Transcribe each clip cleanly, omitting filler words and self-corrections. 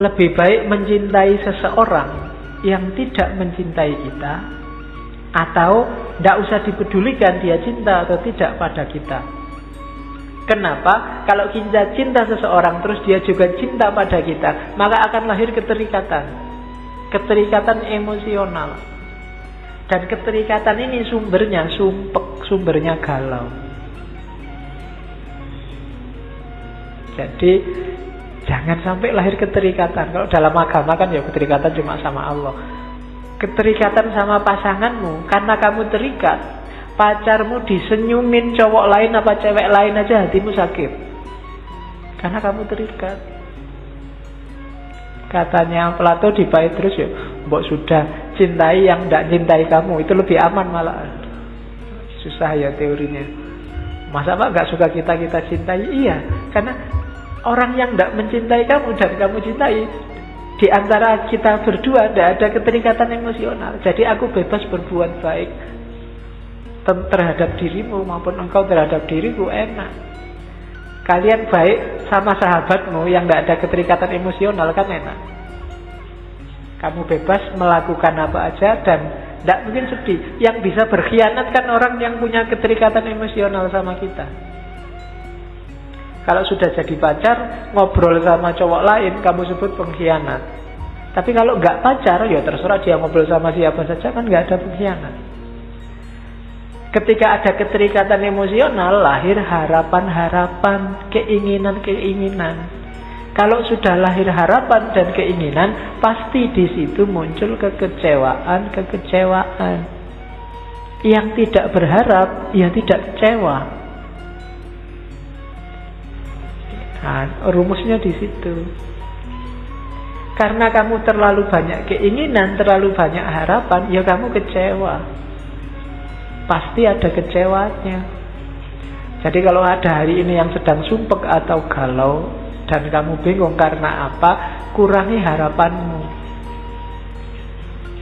Lebih baik mencintai seseorang yang tidak mencintai kita, atau tidak usah dipedulikan dia cinta atau tidak pada kita. Kenapa? Kalau kita cinta seseorang terus dia juga cinta pada kita, maka akan lahir keterikatan. Keterikatan emosional. Dan keterikatan ini sumbernya sumpek, sumbernya galau. Jadi jangan sampai lahir keterikatan. Kalau dalam agama kan ya keterikatan cuma sama Allah. Keterikatan sama pasanganmu, karena kamu terikat, pacarmu disenyumin cowok lain apa cewek lain aja hatimu sakit. Karena kamu terikat. Katanya Plato di bait terus ya, mbok sudah cintai yang tidak cintai kamu, itu lebih aman malah. Susah ya teorinya. Masa Pak gak suka kita cintai? Iya, karena orang yang tidak mencintai kamu dan kamu cintai, di antara kita berdua tidak ada keterikatan emosional. Jadi aku bebas berbuat baik terhadap dirimu maupun engkau terhadap diriku, enak. Kalian baik sama sahabatmu yang tidak ada keterikatan emosional kan enak. Kamu bebas melakukan apa aja dan tidak mungkin sedih. Yang bisa berkhianat kan orang yang punya keterikatan emosional sama kita. Kalau sudah jadi pacar, ngobrol sama cowok lain, kamu sebut pengkhianat. Tapi kalau nggak pacar, ya terserah dia ngobrol sama siapa saja, kan nggak ada pengkhianat. Ketika ada keterikatan emosional, lahir harapan-harapan, keinginan-keinginan. Kalau sudah lahir harapan dan keinginan, pasti di situ muncul kekecewaan. Yang tidak berharap, ya tidak kecewa. Nah, rumusnya di situ. Karena kamu terlalu banyak keinginan, terlalu banyak harapan, ya kamu kecewa. Pasti ada kecewanya. Jadi kalau ada hari ini yang sedang sumpek atau galau dan kamu bingung karena apa, kurangi harapanmu.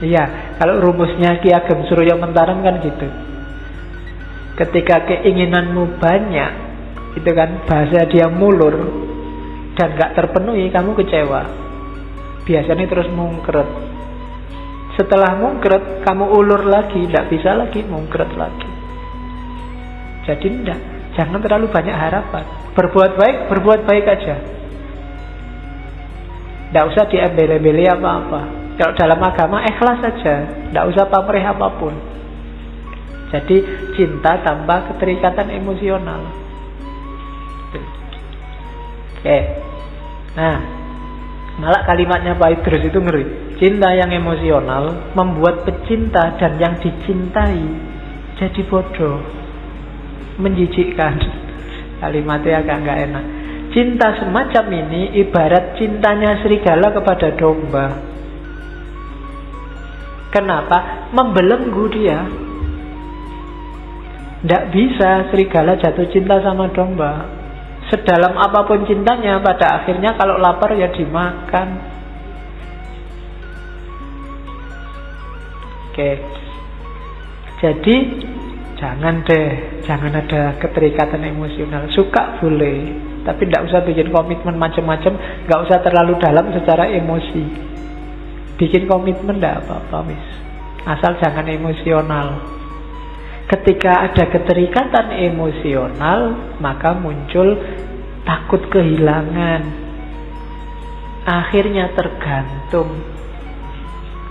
Iya, kalau rumusnya Ki Ageng Suryo Mentarem kan gitu. Ketika keinginanmu banyak, itu kan bahasa dia mulur dan gak terpenuhi, kamu kecewa. Biasanya terus mungkret. Setelah mungkret, kamu ulur lagi, tidak bisa lagi mungkret lagi. Jadi jangan terlalu banyak harapan. Berbuat baik aja. Tidak usah diembel-embeli apa-apa. Kalau dalam agama ikhlas saja, tidak usah pamrih apapun. Jadi cinta tanpa keterikatan emosional. Oke. Nah, malah kalimatnya Pak Idrus itu ngeri. Cinta yang emosional membuat pecinta dan yang dicintai jadi bodoh, menjijikkan. Kalimatnya agak nggak enak. Cinta semacam ini ibarat cintanya serigala kepada domba. Kenapa? Membelenggu dia. Tidak bisa serigala jatuh cinta sama domba. Sedalam apapun cintanya, pada akhirnya kalau lapar ya dimakan. Oke. Jadi jangan ada keterikatan emosional. Suka boleh, tapi tidak usah bikin komitmen macam-macam. Nggak usah terlalu dalam secara emosi. Bikin komitmen tidak apa-apa, mis. Asal jangan emosional. Ketika ada keterikatan emosional, maka muncul takut kehilangan. Akhirnya tergantung.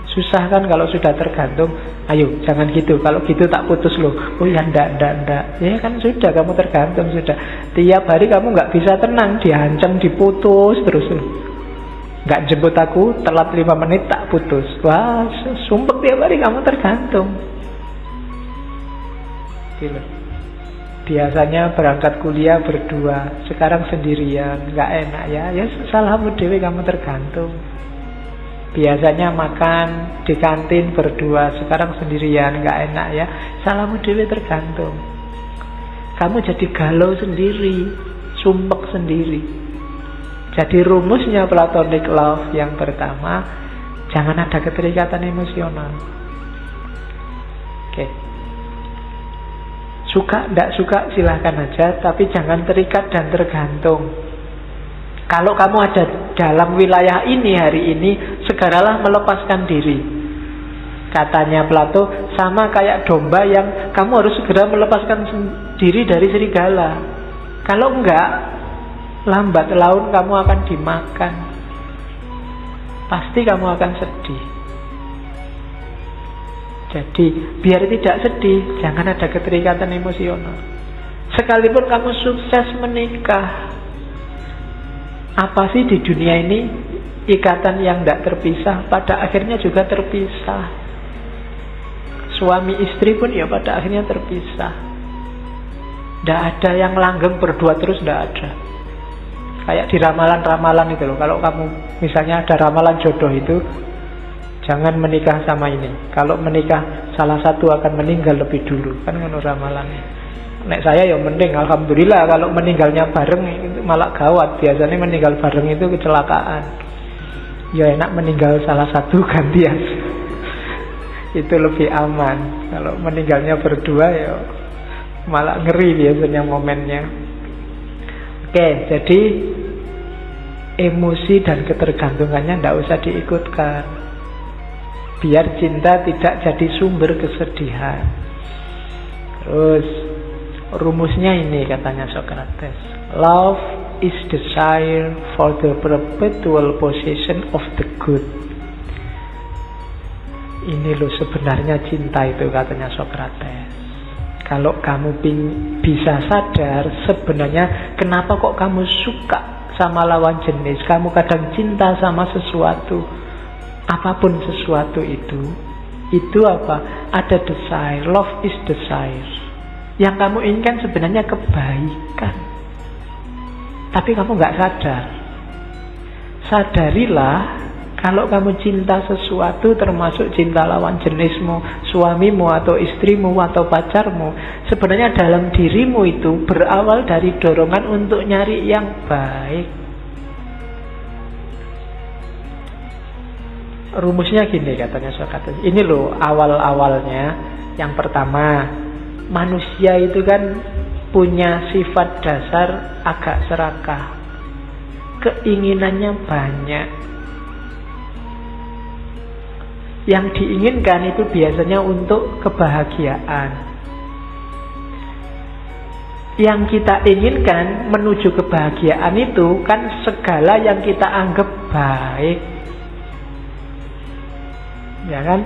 Susah kan kalau sudah tergantung. Ayo, jangan gitu. Kalau gitu tak putus loh. Oh ya, ndak. Ya kan sudah, kamu tergantung sudah. Tiap hari kamu nggak bisa tenang. Diancam, diputus terus. Nggak jemput aku, telat 5 menit tak putus. Wah, sumpek tiap hari kamu tergantung. Gila. Biasanya berangkat kuliah berdua, sekarang sendirian, nggak enak ya. Ya salahmu dewe, kamu tergantung. Biasanya makan di kantin berdua, sekarang sendirian, nggak enak ya. Salahmu dewe, tergantung. Kamu jadi galau sendiri, sumpek sendiri. Jadi rumusnya platonic love yang pertama, jangan ada keterikatan emosional. Oke. Suka, tidak suka silahkan aja, tapi jangan terikat dan tergantung. Kalau kamu ada dalam wilayah ini hari ini, segeralah melepaskan diri. Katanya Plato, sama kayak domba yang kamu harus segera melepaskan diri dari serigala. Kalau enggak, lambat laun kamu akan dimakan. Pasti kamu akan sedih. Jadi, biar tidak sedih, jangan ada keterikatan emosional. Sekalipun kamu sukses menikah, apa sih di dunia ini ikatan yang tidak terpisah, pada akhirnya juga terpisah. Suami istri pun ya pada akhirnya terpisah. Tidak ada yang langgeng berdua terus, tidak ada. Kayak di ramalan-ramalan itu loh. Kalau kamu misalnya ada ramalan jodoh itu, jangan menikah sama ini. Kalau menikah salah satu akan meninggal lebih dulu. Kan menurut ramalannya. Nek saya ya mending, alhamdulillah. Kalau meninggalnya bareng itu malah gawat. Biasanya meninggal bareng itu kecelakaan. Ya enak meninggal salah satu gantian. Itu lebih aman. Kalau meninggalnya berdua ya malah ngeri biasanya momennya. Oke, jadi emosi dan ketergantungannya tidak usah diikutkan. Biar cinta tidak jadi sumber kesedihan. Terus rumusnya ini katanya Socrates. Love is desire for the perpetual possession of the good. Ini loh sebenarnya cinta itu katanya Socrates. Kalau kamu bisa sadar sebenarnya kenapa kok kamu suka sama lawan jenis, kamu kadang cinta sama sesuatu, apapun sesuatu itu apa? Ada desire. Love is desire. Yang kamu inginkan sebenarnya kebaikan, tapi kamu nggak sadar. Sadarilah kalau kamu cinta sesuatu, termasuk cinta lawan jenismu, suamimu atau istrimu atau pacarmu, sebenarnya dalam dirimu itu berawal dari dorongan untuk nyari yang baik. Rumusnya gini katanya Socrates. Ini loh awal-awalnya. Yang pertama, manusia itu kan punya sifat dasar agak serakah. Keinginannya banyak. Yang diinginkan itu biasanya untuk kebahagiaan. Yang kita inginkan menuju kebahagiaan itu kan segala yang kita anggap baik. Ya kan?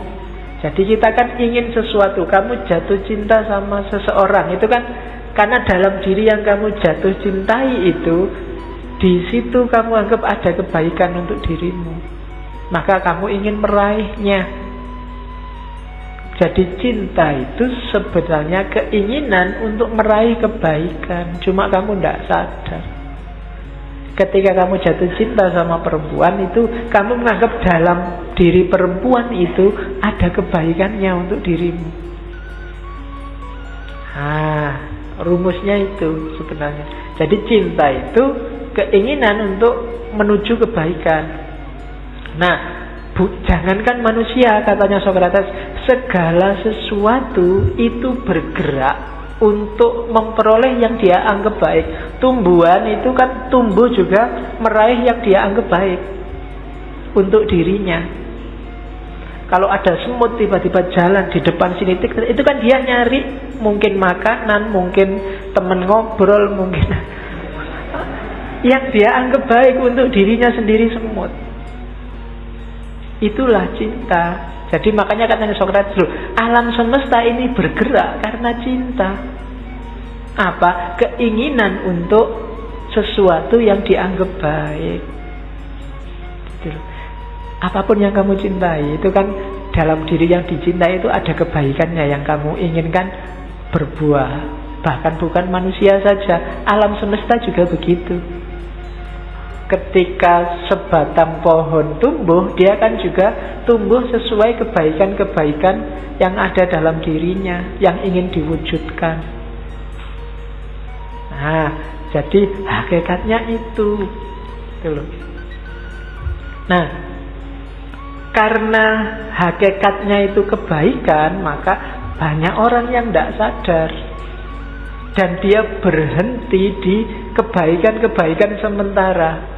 Jadi kita kan ingin sesuatu. Kamu jatuh cinta sama seseorang, itu kan karena dalam diri yang kamu jatuh cintai itu, di situ kamu anggap ada kebaikan untuk dirimu. Maka kamu ingin meraihnya. Jadi cinta itu sebenarnya keinginan untuk meraih kebaikan. Cuma kamu tidak sadar. Ketika kamu jatuh cinta sama perempuan itu, kamu menganggap dalam diri perempuan itu ada kebaikannya untuk dirimu. Rumusnya itu sebenarnya. Jadi cinta itu keinginan untuk menuju kebaikan. Nah, jangankan manusia, katanya Socrates, segala sesuatu itu bergerak untuk memperoleh yang dia anggap baik. Tumbuhan itu kan tumbuh juga meraih yang dia anggap baik untuk dirinya. Kalau ada semut tiba-tiba jalan di depan sini, itu kan dia nyari mungkin makanan, mungkin teman ngobrol, mungkin yang dia anggap baik untuk dirinya sendiri semut. Itulah cinta. Jadi makanya katanya Socrates, alam semesta ini bergerak karena cinta. Apa? Keinginan untuk sesuatu yang dianggap baik. Gitu. Apapun yang kamu cintai, itu kan dalam diri yang dicintai itu ada kebaikannya yang kamu inginkan berbuah. Bahkan bukan manusia saja, alam semesta juga begitu. Ketika sebatang pohon tumbuh, dia kan juga tumbuh sesuai kebaikan-kebaikan yang ada dalam dirinya, yang ingin diwujudkan. Nah, jadi hakikatnya itu. Nah, karena hakikatnya itu kebaikan, maka banyak orang yang tidak sadar. Dan dia berhenti di kebaikan-kebaikan sementara.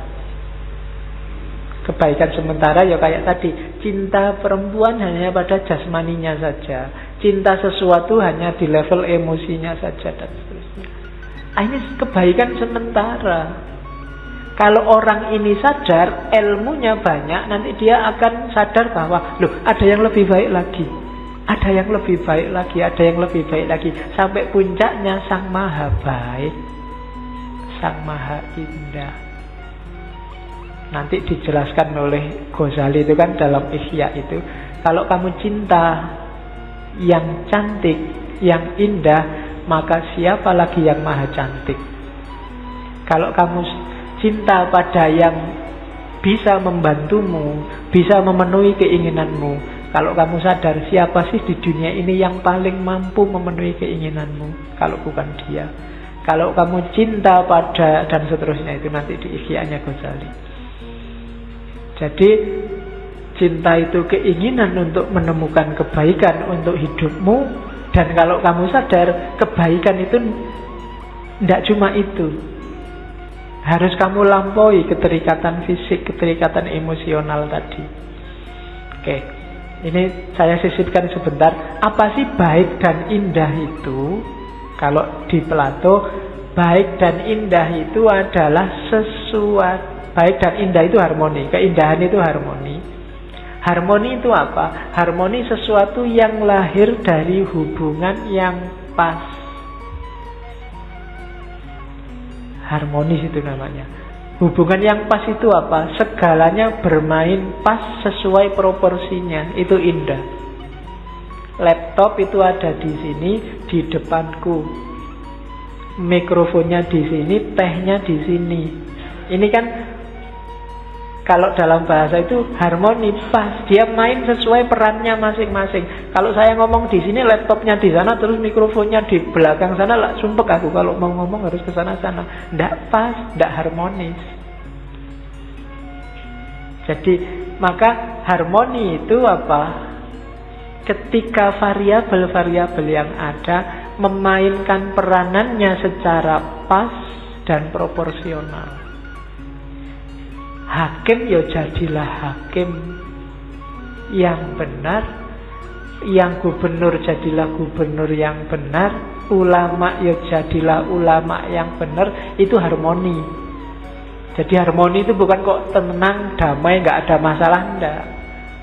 Kebaikan sementara ya kayak tadi, cinta perempuan hanya pada jasmaninya saja, cinta sesuatu hanya di level emosinya saja, dan seterusnya. Ini kebaikan sementara. Kalau orang ini sadar, ilmunya banyak, nanti dia akan sadar bahwa loh, ada yang lebih baik lagi, ada yang lebih baik lagi, ada yang lebih baik lagi, sampai puncaknya Sang Maha Baik, Sang Maha Indah. Nanti dijelaskan oleh Ghazali itu kan dalam Ihya itu, kalau kamu cinta yang cantik, yang indah, maka siapa lagi yang maha cantik? Kalau kamu cinta pada yang bisa membantumu, bisa memenuhi keinginanmu, kalau kamu sadar siapa sih di dunia ini yang paling mampu memenuhi keinginanmu kalau bukan dia. Kalau kamu cinta pada, dan seterusnya, itu nanti di Ihya-nya Ghazali. Jadi cinta itu keinginan untuk menemukan kebaikan untuk hidupmu. Dan kalau kamu sadar kebaikan itu tidak cuma itu, harus kamu lampaui keterikatan fisik, keterikatan emosional tadi. Oke, ini saya sisipkan sebentar. Apa sih baik dan indah itu? Kalau di Plato, baik dan indah itu adalah sesuatu. Baik dan indah itu harmoni, keindahan itu harmoni. Harmoni itu apa? Harmoni sesuatu yang lahir dari hubungan yang pas. Harmonis itu namanya. Hubungan yang pas itu apa? Segalanya bermain pas sesuai proporsinya. Itu indah. Laptop itu ada di sini, di depanku. Mikrofonnya di sini, tehnya di sini. Ini kan kalau dalam bahasa itu harmoni, pas. Dia main sesuai perannya masing-masing. Kalau saya ngomong di sini, laptopnya di sana, terus mikrofonnya di belakang sana, lah sumpek aku kalau mau ngomong harus ke sana-sana. Tidak pas, tidak harmonis. Jadi, maka harmoni itu apa? Ketika variabel-variabel yang ada memainkan peranannya secara pas dan proporsional. Hakim ya jadilah hakim yang benar, yang gubernur jadilah gubernur yang benar, ulama ya jadilah ulama yang benar. Itu harmoni. Jadi harmoni itu bukan kok tenang, damai, nggak ada masalah, enggak.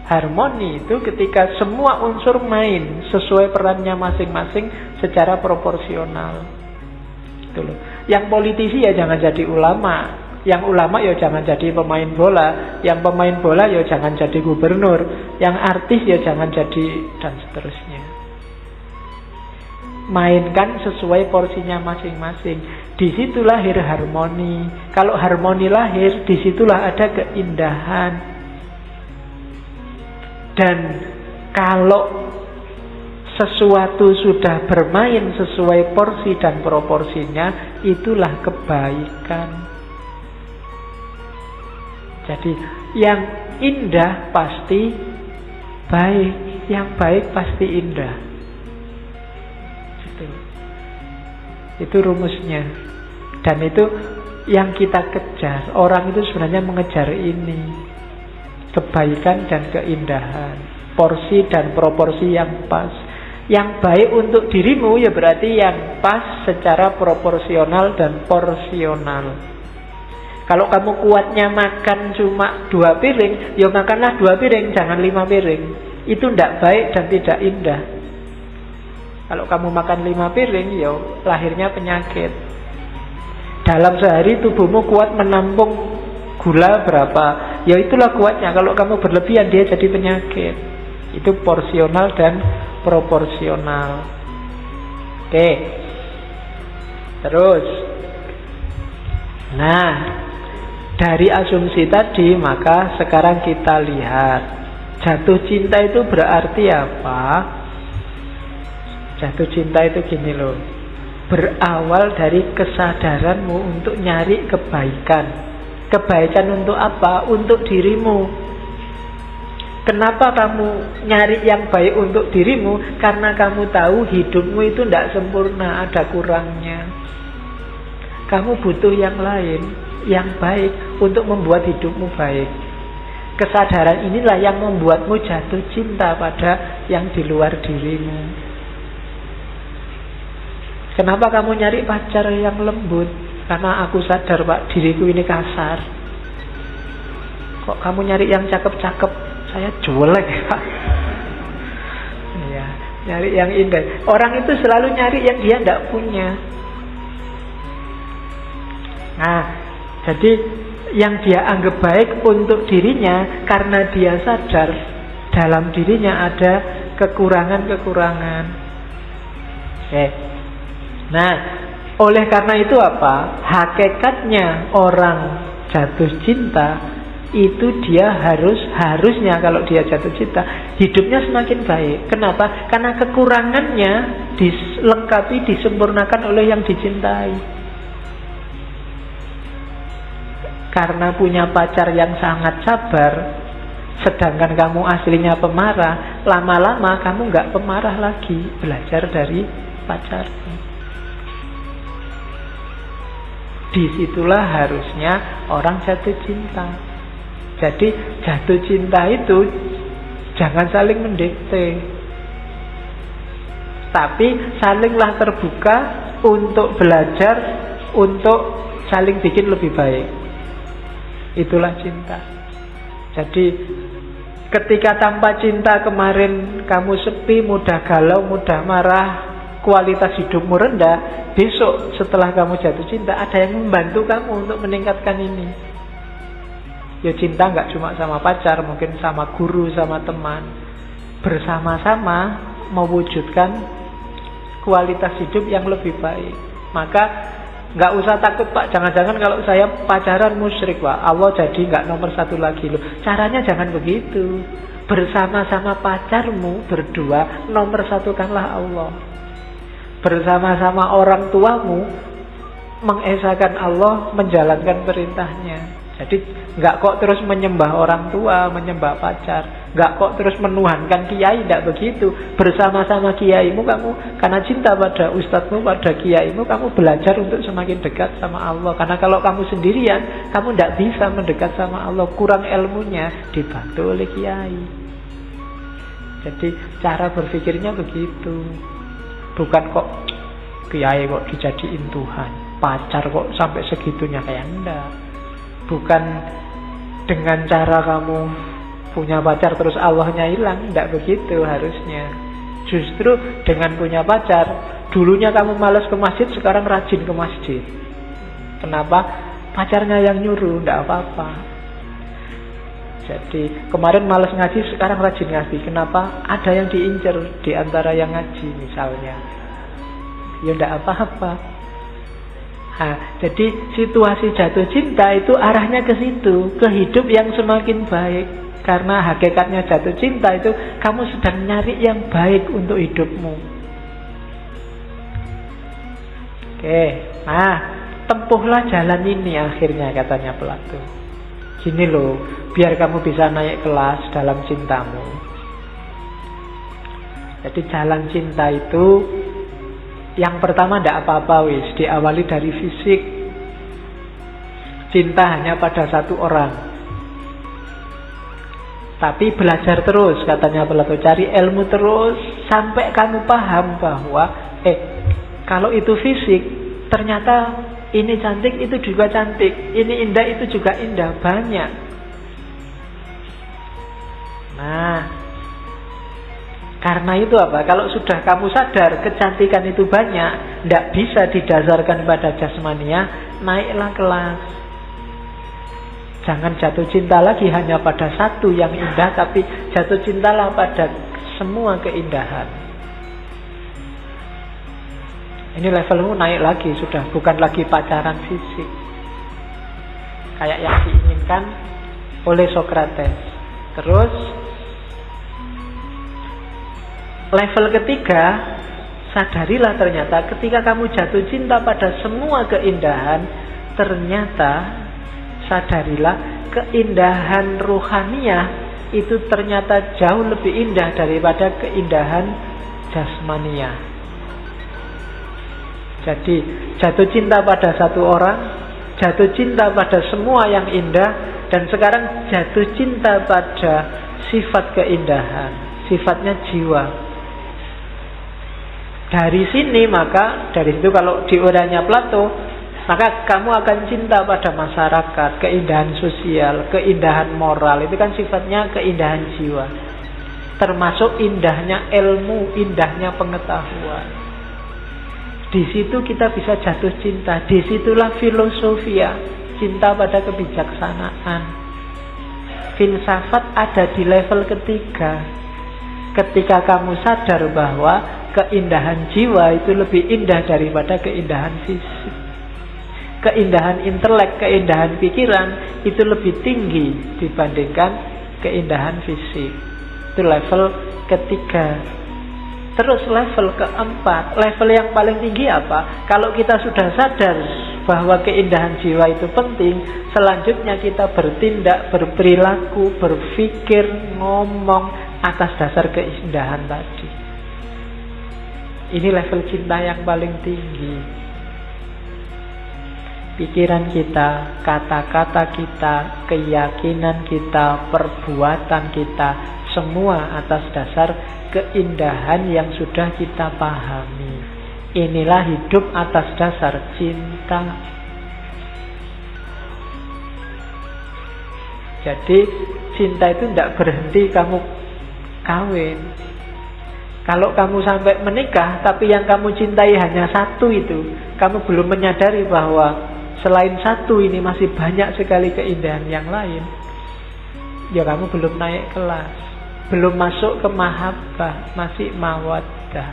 Harmoni itu ketika semua unsur main sesuai perannya masing-masing secara proporsional. Gitu loh. Yang politisi ya jangan jadi ulama. Yang ulama ya jangan jadi pemain bola. Yang pemain bola ya jangan jadi gubernur. Yang artis ya jangan jadi, dan seterusnya. Mainkan sesuai porsinya masing-masing. Di situ lahir harmoni. Kalau harmoni lahir, di situlah ada keindahan. Dan kalau sesuatu sudah bermain sesuai porsi dan proporsinya, itulah kebaikan. Jadi yang indah pasti baik, yang baik pasti indah. Itu rumusnya. Dan itu yang kita kejar. Orang itu sebenarnya mengejar ini, kebaikan dan keindahan, porsi dan proporsi yang pas. Yang baik untuk dirimu ya berarti yang pas secara proporsional dan porsional. Kalau kamu kuatnya makan cuma 2 piring, ya makanlah 2 piring, jangan 5 piring. Itu tidak baik dan tidak indah. Kalau kamu makan 5 piring, ya lahirnya penyakit. Dalam sehari tubuhmu kuat menampung gula berapa, ya itulah kuatnya. Kalau kamu berlebihan, dia jadi penyakit. Itu porsional dan proporsional. Oke. Terus. Nah, dari asumsi tadi, maka sekarang kita lihat jatuh cinta itu berarti apa? Jatuh cinta itu gini loh, berawal dari kesadaranmu untuk nyari kebaikan. Kebaikan untuk apa? Untuk dirimu. Kenapa kamu nyari yang baik untuk dirimu? Karena kamu tahu hidupmu itu tidak sempurna, ada kurangnya. Kamu butuh yang lain, yang baik untuk membuat hidupmu baik. kesadaran inilah yang membuatmu jatuh cinta pada yang di luar dirimu. Kenapa kamu nyari pacar yang lembut? Karena aku sadar, Pak, diriku ini kasar. Kok kamu nyari yang cakep-cakep? Saya jelek, Pak. Ya, nyari yang indah. Orang itu selalu nyari yang dia tidak punya. Nah, jadi yang dia anggap baik untuk dirinya karena dia sadar dalam dirinya ada kekurangan-kekurangan. Oke. Nah, oleh karena itu apa? Hakikatnya orang jatuh cinta itu dia harusnya kalau dia jatuh cinta hidupnya semakin baik. Kenapa? Karena kekurangannya dilengkapi, disempurnakan oleh yang dicintai. Karena punya pacar yang sangat sabar, sedangkan kamu aslinya pemarah, lama-lama kamu nggak pemarah lagi. Belajar dari pacarmu. Disitulah harusnya orang jatuh cinta. Jadi jatuh cinta itu jangan saling mendikte, tapi salinglah terbuka untuk belajar, untuk saling bikin lebih baik. Itulah cinta. Jadi ketika tanpa cinta kemarin kamu sepi, mudah galau, mudah marah, kualitas hidupmu rendah, besok setelah kamu jatuh cinta ada yang membantu kamu untuk meningkatkan ini. Ya cinta nggak cuma sama pacar, mungkin sama guru, sama teman. Bersama-sama mewujudkan kualitas hidup yang lebih baik. Maka nggak usah takut, Pak, jangan-jangan kalau saya pacaran musyrik, Pak, Allah jadi nggak nomor satu lagi loh. Caranya jangan begitu. Bersama-sama pacarmu berdua, nomor satukanlah Allah. Bersama-sama orang tuamu, mengesahkan Allah, menjalankan perintahnya. Jadi nggak kok terus menyembah orang tua, menyembah pacar, nggak kok terus menuhankan kiai, tidak begitu. Bersama-sama kiaimu kamu, karena cinta pada ustadzmu, pada kiaimu, kamu belajar untuk semakin dekat sama Allah. Karena kalau kamu sendirian, kamu tidak bisa mendekat sama Allah, kurang ilmunya, dibantu oleh kiai. Jadi cara berpikirnya begitu. Bukan kok kiai kok dijadiin Tuhan, pacar kok sampai segitunya, kayak enggak. Bukan dengan cara kamu punya pacar terus Allahnya hilang, tidak begitu harusnya. Justru dengan punya pacar, dulunya kamu malas ke masjid, sekarang rajin ke masjid. Kenapa? Pacarnya yang nyuruh, tidak apa-apa. Jadi kemarin malas ngaji, sekarang rajin ngaji. Kenapa? Ada yang diincar di antara yang ngaji misalnya. Ya tidak apa-apa. Nah, jadi situasi jatuh cinta itu arahnya ke situ, ke hidup yang semakin baik. Karena hakikatnya jatuh cinta itu kamu sedang nyari yang baik untuk hidupmu. Oke, nah tempuhlah jalan ini akhirnya, katanya Plato. Gini loh, biar kamu bisa naik kelas dalam cintamu. Jadi jalan cinta itu yang pertama tidak apa-apa wis, diawali dari fisik. Cinta hanya pada satu orang. Tapi belajar terus, katanya Plato, cari ilmu terus sampai kamu paham bahwa kalau itu fisik, ternyata ini cantik, itu juga cantik, ini indah, itu juga indah, banyak. Nah, karena itu apa? Kalau sudah kamu sadar kecantikan itu banyak, tidak bisa didasarkan pada jasmania, naiklah kelas. Jangan jatuh cinta lagi hanya pada satu yang indah, tapi jatuh cintalah pada semua keindahan. Ini levelmu naik lagi, sudah bukan lagi pacaran fisik kayak yang diinginkan oleh Socrates. Terus level ketiga, sadarilah ternyata ketika kamu jatuh cinta pada semua keindahan, ternyata sadarilah keindahan ruhaniyah itu ternyata jauh lebih indah daripada keindahan jasmania. Jadi jatuh cinta pada satu orang, jatuh cinta pada semua yang indah, Dan sekarang jatuh cinta pada sifat keindahan, sifatnya jiwa. Dari sini maka, dari situ kalau diurainya Plato, maka kamu akan cinta pada masyarakat, keindahan sosial, keindahan moral. Itu kan sifatnya keindahan jiwa. Termasuk indahnya ilmu, indahnya pengetahuan. Di situ kita bisa jatuh cinta. Disitulah filosofia, cinta pada kebijaksanaan. Filsafat ada di level ketiga. Ketika kamu sadar bahwa keindahan jiwa itu lebih indah daripada keindahan fisik. Keindahan intelek, keindahan pikiran itu lebih tinggi dibandingkan keindahan fisik. Itu level ketiga. Terus level keempat, level yang paling tinggi apa? Kalau kita sudah sadar bahwa keindahan jiwa itu penting, selanjutnya kita bertindak, berperilaku, berpikir, ngomong atas dasar keindahan tadi. Ini level cinta yang paling tinggi. Pikiran kita, kata-kata kita, keyakinan kita, perbuatan kita, semua atas dasar keindahan yang sudah kita pahami. Inilah hidup atas dasar cinta. Jadi cinta itu tidak berhenti kamu kawin. Kalau kamu sampai menikah tapi yang kamu cintai hanya satu itu, kamu belum menyadari bahwa selain satu ini masih banyak sekali keindahan yang lain, ya kamu belum naik kelas, belum masuk ke mahabbah, masih mawaddah.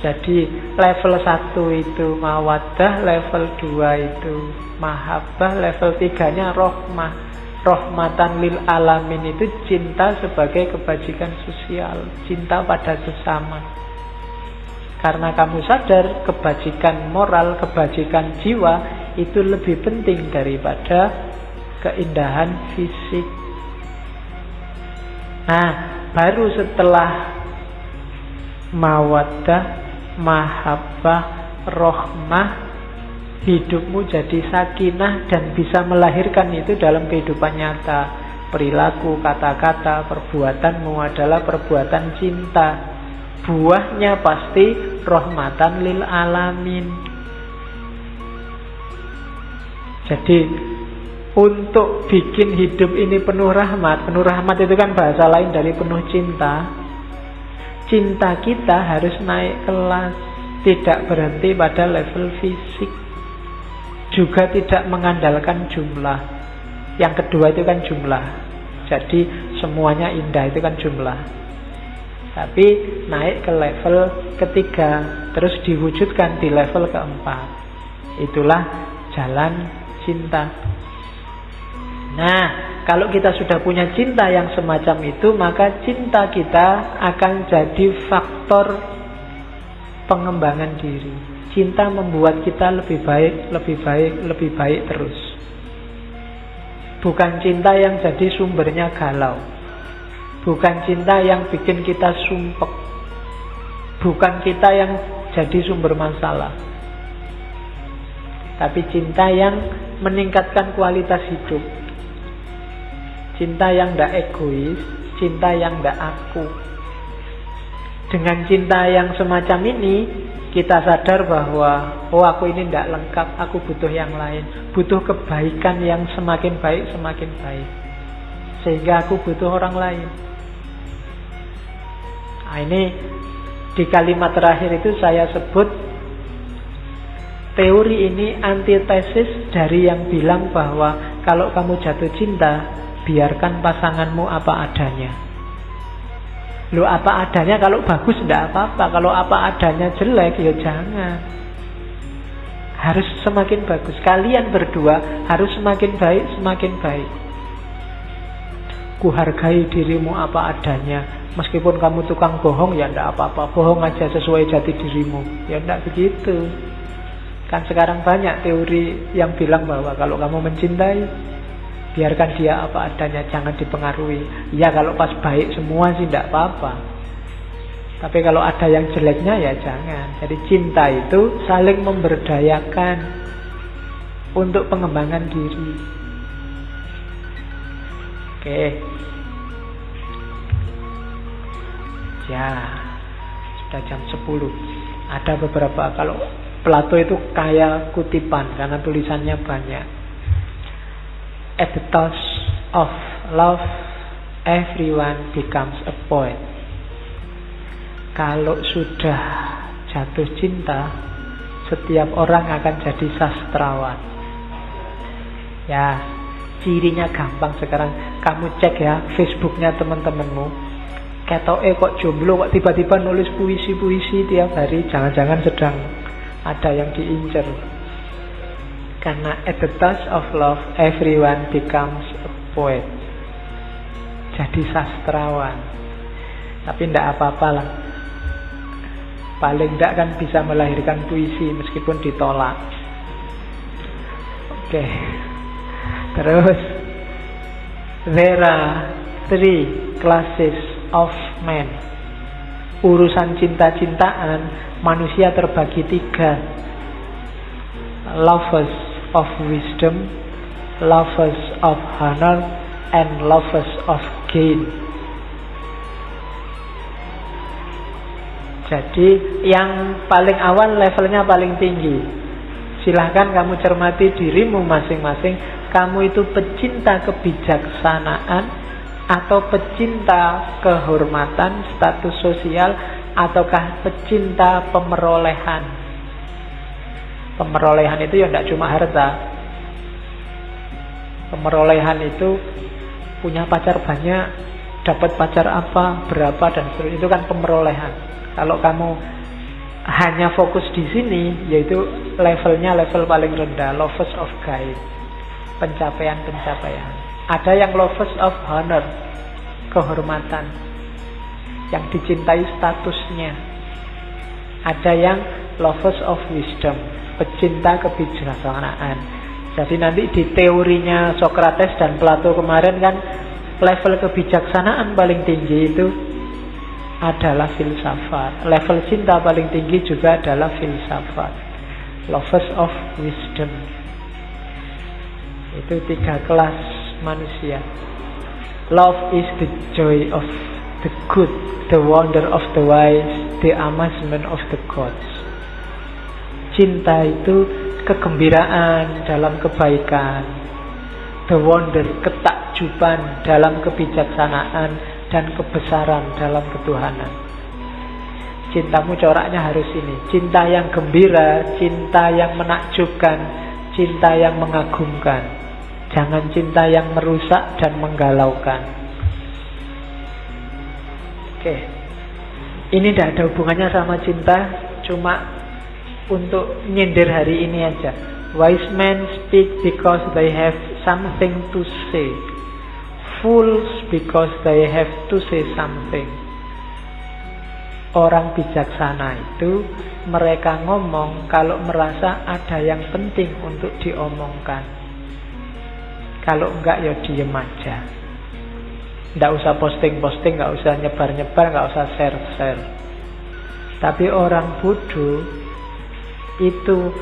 Jadi level 1 itu mawaddah, level 2 itu mahabbah, level 3-nya rohmah. Rahmatan lil alamin itu cinta sebagai kebajikan sosial, cinta pada sesama. Karena kamu sadar kebajikan moral, kebajikan jiwa itu lebih penting daripada keindahan fisik. Nah, baru setelah mawaddah, mahabbah, rahmah, hidupmu jadi sakinah dan bisa melahirkan itu dalam kehidupan nyata. Perilaku, kata-kata, perbuatanmu adalah perbuatan cinta. Buahnya pasti rahmatan lil alamin. Jadi untuk bikin hidup ini penuh rahmat itu kan bahasa lain dari penuh cinta. Cinta kita harus naik kelas, tidak berhenti pada level fisik. Juga tidak mengandalkan jumlah. Yang kedua itu kan jumlah. Jadi semuanya indah itu kan jumlah. Tapi naik ke level ketiga, terus diwujudkan di level keempat. Itulah jalan cinta. Nah, kalau kita sudah punya cinta yang semacam itu, maka cinta kita akan jadi faktor pengembangan diri. Cinta membuat kita lebih baik, lebih baik, lebih baik terus. Bukan cinta yang jadi sumbernya galau. Bukan cinta yang bikin kita sumpek. Bukan cinta yang jadi sumber masalah. Tapi cinta yang meningkatkan kualitas hidup. Cinta yang tidak egois, cinta yang tidak aku. Dengan cinta yang semacam ini, kita sadar bahwa aku ini tidak lengkap, aku butuh yang lain, butuh kebaikan yang semakin baik, semakin baik, sehingga aku butuh orang lain. Nah, ini di kalimat terakhir itu saya sebut teori ini antitesis dari yang bilang bahwa kalau kamu jatuh cinta, biarkan pasanganmu apa adanya. Loh, apa adanya kalau bagus tidak apa-apa, kalau apa adanya jelek ya jangan. Harus semakin bagus. Kalian berdua harus semakin baik, semakin baik. Kuhargai dirimu apa adanya. Meskipun kamu tukang bohong ya tidak apa-apa, bohong aja sesuai jati dirimu. Ya tidak begitu. Kan sekarang banyak teori yang bilang bahwa kalau kamu mencintai, biarkan dia apa adanya, jangan dipengaruhi. Ya kalau pas baik semua sih tidak apa-apa. Tapi kalau ada yang jeleknya ya jangan. Jadi cinta itu saling memberdayakan untuk pengembangan diri. Oke. Ya, sudah jam 10. Ada beberapa, kalau Plato itu kaya kutipan karena tulisannya banyak. At the touch of love, everyone becomes a poet. Kalau sudah jatuh cinta, setiap orang akan jadi sastrawan. Ya, cirinya gampang sekarang. Kamu cek ya Facebooknya teman-temanmu. Ketoke kok jomblo, kok tiba-tiba nulis puisi-puisi tiap hari. Jangan-jangan sedang ada yang diincar. Karena at the touch of love, everyone becomes a poet. Jadi sastrawan. Tapi tidak apa-apa lah. Paling tidak kan bisa melahirkan puisi meskipun ditolak. Oke. Terus, there are 3 classes of men. Urusan cinta-cintaan manusia terbagi 3. Lovers of wisdom, lovers of honor, and lovers of gain. Jadi yang paling awal levelnya paling tinggi. Silahkan kamu cermati dirimu masing-masing. Kamu itu pecinta kebijaksanaan atau pecinta kehormatan, status sosial, ataukah pecinta pemerolehan. Pemerolehan itu ya tidak cuma harta. Pemerolehan itu punya pacar banyak, dapat pacar apa, berapa, dan seterusnya. Itu kan pemerolehan. Kalau kamu hanya fokus di sini, yaitu levelnya level paling rendah, lovers of gain, pencapaian-pencapaian. Ada yang lovers of honor, kehormatan, yang dicintai statusnya. Ada yang lovers of wisdom, pecinta kebijaksanaan. Jadi nanti di teorinya Socrates dan Plato kemarin kan, level kebijaksanaan paling tinggi itu adalah filsafat. Level cinta paling tinggi juga adalah filsafat. Lovers of wisdom. Itu 3 kelas manusia. Love is the joy of the good, the wonder of the wise, the amazement of the gods. Cinta itu kegembiraan dalam kebaikan, the wonder, ketakjuban dalam kebijaksanaan, dan kebesaran dalam ketuhanan. Cintamu coraknya harus ini. Cinta yang gembira, cinta yang menakjubkan, cinta yang mengagumkan. Jangan cinta yang merusak dan menggalaukan. Oke. Ini tidak ada hubungannya sama cinta, cuma untuk nyindir hari ini aja. Wise men speak because they have something to say. Fools because they have to say something. Orang bijaksana itu mereka ngomong kalau merasa ada yang penting untuk diomongkan. Kalau enggak ya diem aja. Nggak usah posting-posting, nggak usah nyebar-nyebar, nggak usah share-share. Tapi orang bodoh itu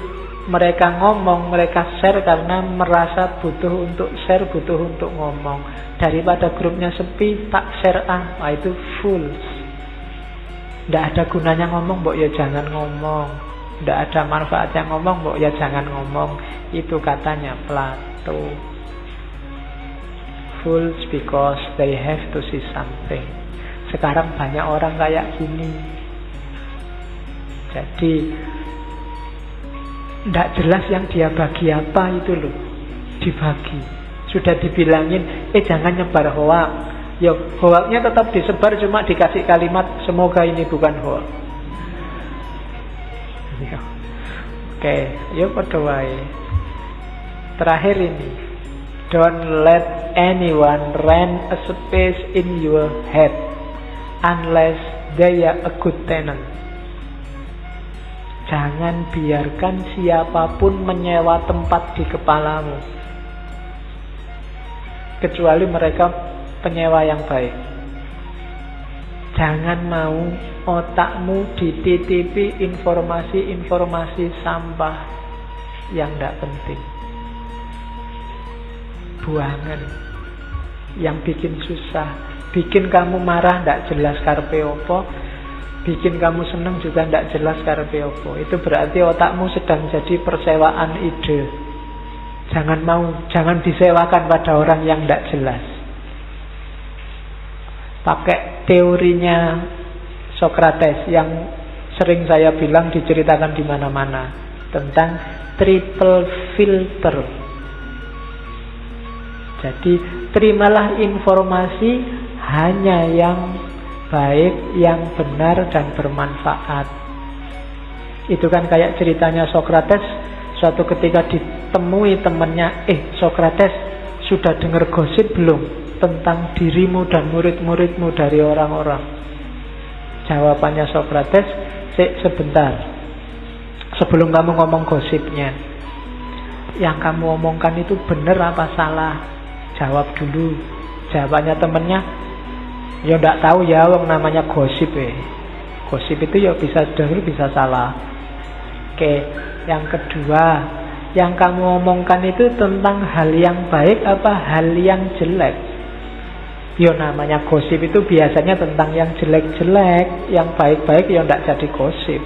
mereka ngomong, mereka share karena merasa butuh untuk share, butuh untuk ngomong. Daripada grupnya sepi, tak share Nah itu fools. Tidak ada gunanya ngomong, mbok ya jangan ngomong. Tidak ada manfaatnya ngomong, mbok ya jangan ngomong. Itu katanya Plato. Fools because they have to see something. Sekarang banyak orang kayak gini. Jadi tidak jelas yang dia bagi apa itu loh. Dibagi. Sudah dibilangin, jangan nyebar hoak. Ya, hoaknya tetap disebar, cuma dikasih kalimat, semoga ini bukan hoak. Oke, yuk padha wae. Terakhir ini. Don't let anyone rent a space in your head unless they are a good tenant. Jangan biarkan siapapun menyewa tempat di kepalamu, kecuali mereka penyewa yang baik. Jangan mau otakmu dititipi informasi-informasi sampah yang tidak penting. Buangan. yang bikin susah, bikin kamu marah ndak jelas karepe opo, bikin kamu seneng juga ndak jelas karepe opo. Itu berarti otakmu sedang jadi persewaan ide. Jangan disewakan pada orang yang ndak jelas. Pakai teorinya Socrates yang sering saya bilang diceritakan di mana-mana tentang triple filter. Jadi terimalah informasi hanya yang baik, yang benar dan bermanfaat. Itu kan kayak ceritanya Socrates. Suatu ketika ditemui temannya, Socrates, sudah dengar gosip belum tentang dirimu dan murid-muridmu dari orang-orang? Jawabannya Socrates, sebentar, sebelum kamu ngomong gosipnya, yang kamu omongkan itu benar apa salah? Jawab dulu. Jawabannya temennya, ya ndak tahu ya, wong namanya gosip Gosip itu ya bisa benar bisa salah. Oke, yang kedua, yang kamu omongkan itu tentang hal yang baik apa hal yang jelek? Ya namanya gosip itu biasanya tentang yang jelek-jelek, yang baik-baik ya ndak jadi gosip.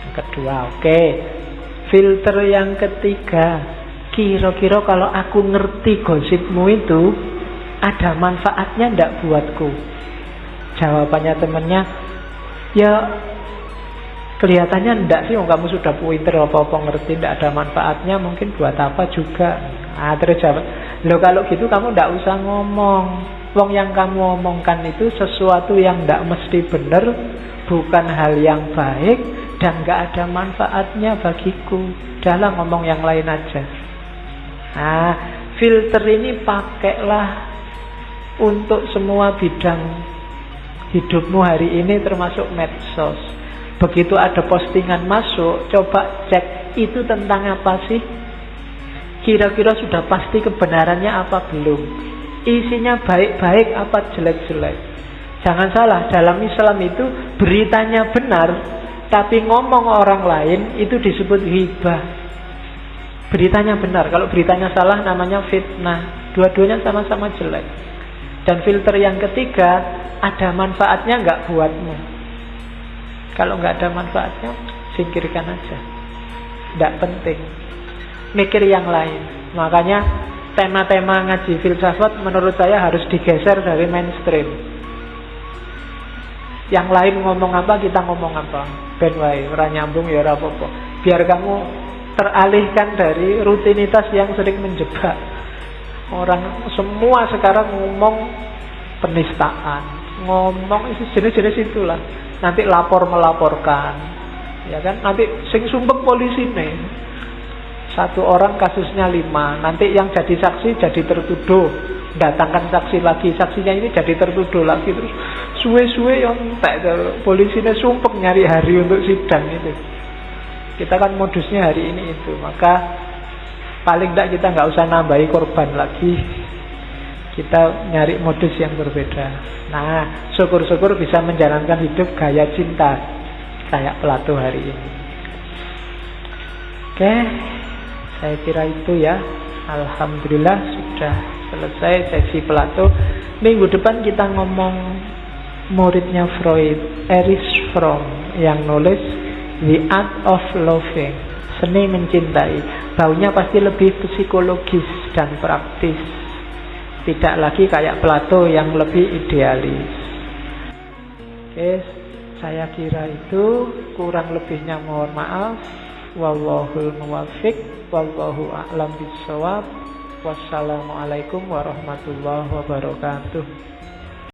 Yang kedua, oke. Filter yang ketiga, kira-kira kalau aku ngerti gosipmu itu ada manfaatnya ndak buatku? Jawabannya temennya, ya kelihatannya ndak sih, kamu sudah pinter apa-apa ngerti, ndak ada manfaatnya, mungkin buat apa juga. Terus jawab, loh kalau gitu kamu ndak usah ngomong. Wong yang kamu omongkan itu sesuatu yang ndak mesti benar, bukan hal yang baik, dan nggak ada manfaatnya bagiku. Udahlah ngomong yang lain aja. Filter ini pakailah untuk semua bidang hidupmu hari ini, termasuk medsos. Begitu ada postingan masuk, coba cek itu tentang apa sih? Kira-kira sudah pasti kebenarannya apa belum? Isinya baik-baik apa jelek-jelek? Jangan salah, dalam Islam itu beritanya benar, tapi ngomong orang lain itu disebut ghibah. Beritanya benar, kalau beritanya salah namanya fitnah. Dua-duanya sama-sama jelek. Dan filter yang ketiga, ada manfaatnya nggak buatmu? Kalau nggak ada manfaatnya, singkirkan aja. Nggak penting. Mikir yang lain. Makanya tema-tema ngaji filsafat menurut saya harus digeser dari mainstream. Yang lain ngomong apa, kita ngomong apa. Ben wae, ora nyambung ya ora apa-apa. Biar kamu teralihkan dari rutinitas yang sering menjebak. Orang semua sekarang ngomong penistaan, ngomong jenis-jenis itulah. Nanti melaporkan, ya kan? Nanti sing sumpek polisi nih. Satu orang kasusnya 5. Nanti yang jadi saksi jadi tertuduh. Datangkan saksi lagi, saksinya ini jadi tertuduh lagi. Terus suwe-suwe yang entek, polisinya sumpek nyari hari untuk sidang itu. Kita kan modusnya hari ini itu. Maka paling tidak kita nggak usah nambahi korban lagi. Kita nyari modus yang berbeda. Nah, syukur-syukur bisa menjalankan hidup gaya cinta kayak Plato hari ini. Oke, saya kira itu ya. Alhamdulillah sudah selesai sesi Plato. Minggu depan kita ngomong muridnya Freud, Erich Fromm, yang nulis The Art of Loving, seni mencintai. Baunya pasti lebih psikologis dan praktis, tidak lagi kayak Plato yang lebih idealis. Oke, saya kira itu. Kurang lebihnya mohon maaf. Wallahul muwaffiq, wallahu a'lam bishawab. Wassalamualaikum warahmatullahi wabarakatuh.